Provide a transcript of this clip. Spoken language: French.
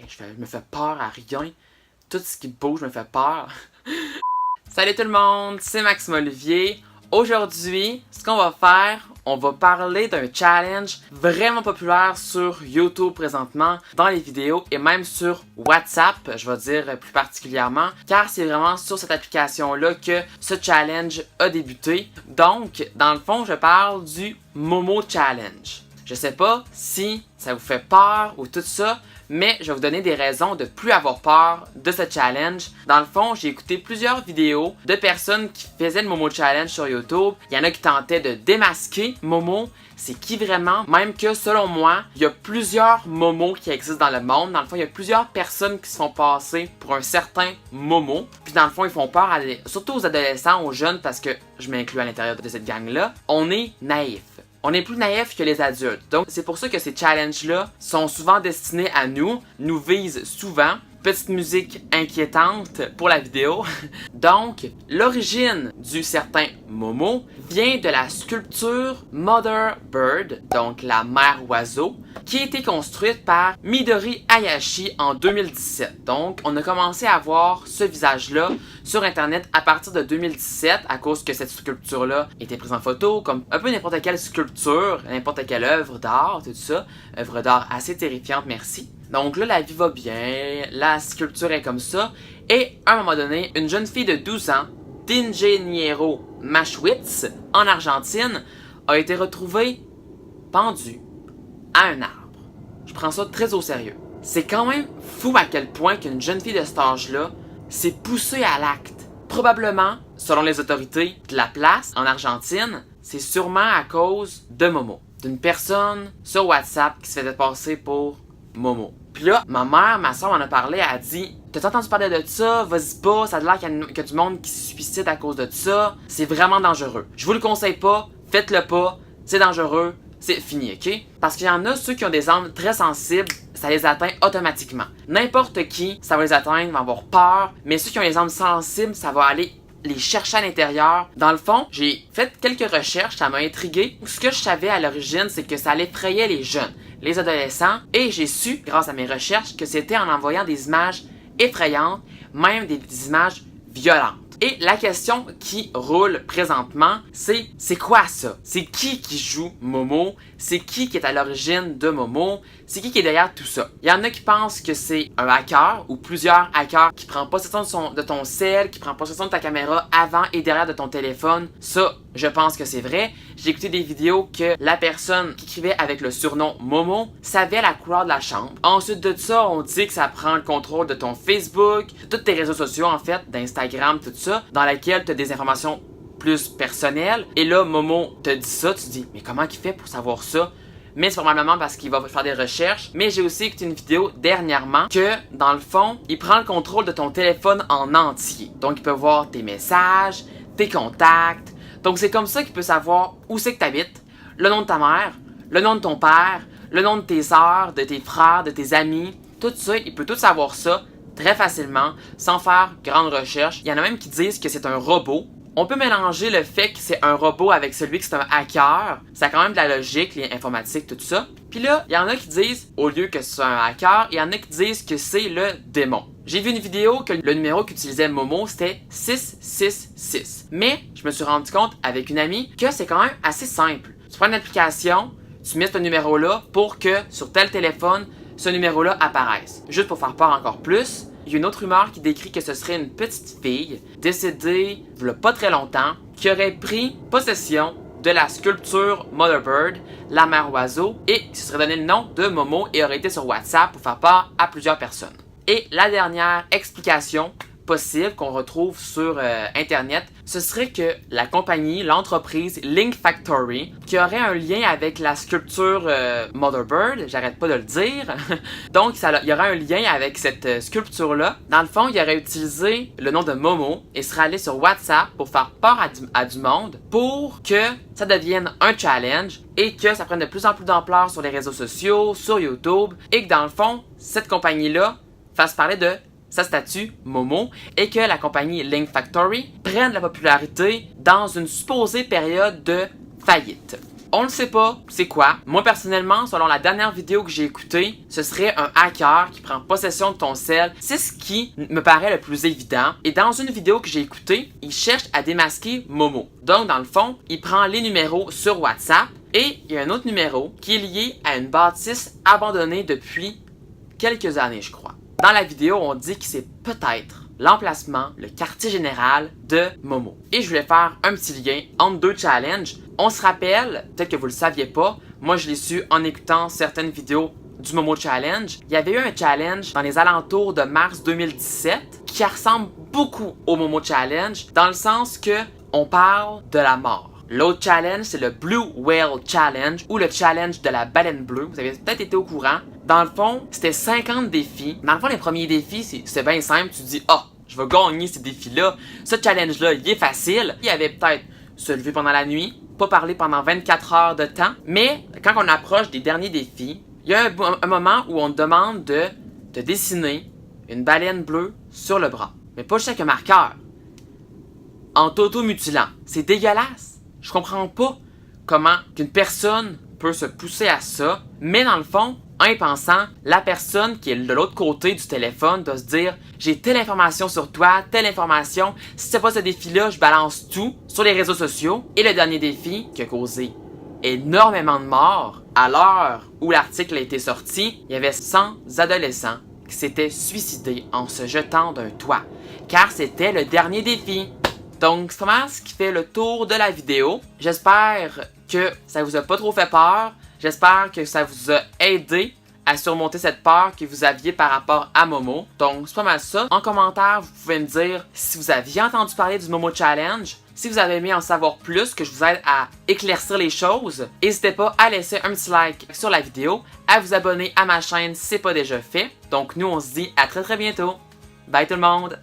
Je me fais peur à rien. Tout ce qui bouge me fait peur. Salut tout le monde, c'est Maxime Olivier. Aujourd'hui, ce qu'on va faire, on va parler d'un challenge vraiment populaire sur YouTube présentement, dans les vidéos et même sur WhatsApp, je vais dire plus particulièrement, car c'est vraiment sur cette application-là que ce challenge a débuté. Donc, dans le fond, je parle du Momo Challenge. Je sais pas si ça vous fait peur ou tout ça, mais je vais vous donner des raisons de plus avoir peur de ce challenge. Dans le fond, j'ai écouté plusieurs vidéos de personnes qui faisaient le Momo Challenge sur YouTube. Il y en a qui tentaient de démasquer Momo. C'est qui vraiment? Même que selon moi, il y a plusieurs Momos qui existent dans le monde. Dans le fond, il y a plusieurs personnes qui se font passer pour un certain Momo. Puis dans le fond, ils font peur surtout aux adolescents, aux jeunes, parce que je m'inclus à l'intérieur de cette gang-là. On est naïf. On est plus naïf que les adultes. Donc, c'est pour ça que ces challenges-là sont souvent destinés à nous visent souvent. Petite musique inquiétante pour la vidéo. Donc, l'origine du certain Momo vient de la sculpture Mother Bird, donc la mère oiseau, qui a été construite par Midori Hayashi en 2017. Donc, on a commencé à voir ce visage-là sur Internet à partir de 2017 à cause que cette sculpture-là était prise en photo, comme un peu n'importe quelle sculpture, n'importe quelle œuvre d'art, tout ça. Œuvre d'art assez terrifiante, merci. Donc là, la vie va bien, la sculpture est comme ça, et à un moment donné, une jeune fille de 12 ans, d'Ingeniero Maschwitz, en Argentine, a été retrouvée pendue à un arbre. Je prends ça très au sérieux. C'est quand même fou à quel point qu'une jeune fille de cet âge-là s'est poussée à l'acte. Probablement, selon les autorités de la place en Argentine, c'est sûrement à cause de Momo, d'une personne sur WhatsApp qui se faisait passer pour Momo. Puis là, ma soeur m'en a parlé, elle a dit « T'as entendu parler de ça? Vas-y pas, ça a l'air qu'il y a du monde qui se suicide à cause de ça. C'est vraiment dangereux. Je vous le conseille pas, faites-le pas, c'est dangereux, c'est fini, ok? » Parce qu'il y en a, ceux qui ont des âmes très sensibles, ça les atteint automatiquement. N'importe qui, ça va les atteindre, va avoir peur, mais ceux qui ont les âmes sensibles, ça va aller les chercher à l'intérieur. Dans le fond, j'ai fait quelques recherches, ça m'a intrigué. Ce que je savais à l'origine, c'est que ça allait effrayer les jeunes, les adolescents, et j'ai su, grâce à mes recherches, que c'était en envoyant des images effrayantes, même des images violentes. Et la question qui roule présentement, c'est quoi ça? C'est qui joue Momo? C'est qui est à l'origine de Momo? C'est qui est derrière tout ça? Il y en a qui pensent que c'est un hacker ou plusieurs hackers qui prennent possession de ton cell, qui prennent possession de ta caméra avant et derrière de ton téléphone. Ça, je pense que c'est vrai. J'ai écouté des vidéos que la personne qui écrivait avec le surnom Momo savait la couleur de la chambre. Ensuite de ça, on dit que ça prend le contrôle de ton Facebook, de tous tes réseaux sociaux en fait, d'Instagram, tout ça, dans laquelle tu as des informations plus personnelles. Et là, Momo te dit ça, tu te dis, mais comment il fait pour savoir ça? Mais c'est probablement parce qu'il va faire des recherches. Mais j'ai aussi écouté une vidéo dernièrement que, dans le fond, il prend le contrôle de ton téléphone en entier. Donc, il peut voir tes messages, tes contacts. Donc, c'est comme ça qu'il peut savoir où c'est que tu habites, le nom de ta mère, le nom de ton père, le nom de tes sœurs, de tes frères, de tes amis. Tout ça, il peut tout savoir ça très facilement, sans faire grande recherche. Il y en a même qui disent que c'est un robot. On peut mélanger le fait que c'est un robot avec celui que c'est un hacker. Ça a quand même de la logique, l'informatique, tout ça. Puis là, il y en a qui disent, au lieu que c'est un hacker, il y en a qui disent que c'est le démon. J'ai vu une vidéo que le numéro qu'utilisait Momo, c'était 666. Mais je me suis rendu compte avec une amie que c'est quand même assez simple. Tu prends une application, tu mets ce numéro-là pour que sur tel téléphone, ce numéro-là apparaisse. Juste pour faire peur encore plus, il y a une autre rumeur qui décrit que ce serait une petite fille décédée il y a pas très longtemps qui aurait pris possession de la sculpture Mother Bird, la mère oiseau, et qui se serait donné le nom de Momo et aurait été sur WhatsApp pour faire peur à plusieurs personnes. Et la dernière explication possible qu'on retrouve sur Internet, ce serait que la compagnie, l'entreprise Link Factory, qui aurait un lien avec la sculpture Mother Bird, j'arrête pas de le dire, donc il y aurait un lien avec cette sculpture-là. Dans le fond, il aurait utilisé le nom de Momo et serait allé sur WhatsApp pour faire peur à du monde pour que ça devienne un challenge et que ça prenne de plus en plus d'ampleur sur les réseaux sociaux, sur YouTube, et que dans le fond, cette compagnie-là fasse parler de sa statue Momo et que la compagnie Link Factory prenne de la popularité dans une supposée période de faillite. On ne sait pas c'est quoi. Moi personnellement, selon la dernière vidéo que j'ai écoutée, ce serait un hacker qui prend possession de ton cell. C'est ce qui me paraît le plus évident. Et dans une vidéo que j'ai écoutée, il cherche à démasquer Momo. Donc dans le fond, il prend les numéros sur WhatsApp et il y a un autre numéro qui est lié à une bâtisse abandonnée depuis quelques années, je crois. Dans la vidéo, on dit que c'est peut-être l'emplacement, le quartier général de Momo. Et je voulais faire un petit lien entre deux challenges. On se rappelle, peut-être que vous le saviez pas, moi je l'ai su en écoutant certaines vidéos du Momo Challenge. Il y avait eu un challenge dans les alentours de mars 2017 qui ressemble beaucoup au Momo Challenge dans le sens que on parle de la mort. L'autre challenge, c'est le Blue Whale Challenge ou le challenge de la baleine bleue. Vous avez peut-être été au courant. Dans le fond, c'était 50 défis. Dans le fond, les premiers défis, c'est bien simple. Tu te dis, je vais gagner ces défis-là. Ce challenge-là, il est facile. Il y avait peut-être se lever pendant la nuit, pas parler pendant 24 heures de temps. Mais quand on approche des derniers défis, il y a un moment où on te demande de dessiner une baleine bleue sur le bras. Mais pas juste avec un marqueur. En t'auto-mutilant. C'est dégueulasse. Je comprends pas comment qu'une personne peut se pousser à ça, mais dans le fond, en y pensant, la personne qui est de l'autre côté du téléphone doit se dire « J'ai telle information sur toi, telle information, si c'est pas ce défi-là, je balance tout sur les réseaux sociaux. » Et le dernier défi qui a causé énormément de morts, à l'heure où l'article a été sorti, il y avait 100 adolescents qui s'étaient suicidés en se jetant d'un toit, car c'était le dernier défi. Donc, c'est vraiment ce qui fait le tour de la vidéo. J'espère que ça vous a pas trop fait peur. J'espère que ça vous a aidé à surmonter cette peur que vous aviez par rapport à Momo. Donc, c'est pas mal ça. En commentaire, vous pouvez me dire si vous aviez entendu parler du Momo Challenge, si vous avez aimé en savoir plus, que je vous aide à éclaircir les choses. N'hésitez pas à laisser un petit like sur la vidéo, à vous abonner à ma chaîne si c'est pas déjà fait. Donc, nous, on se dit à très bientôt. Bye tout le monde!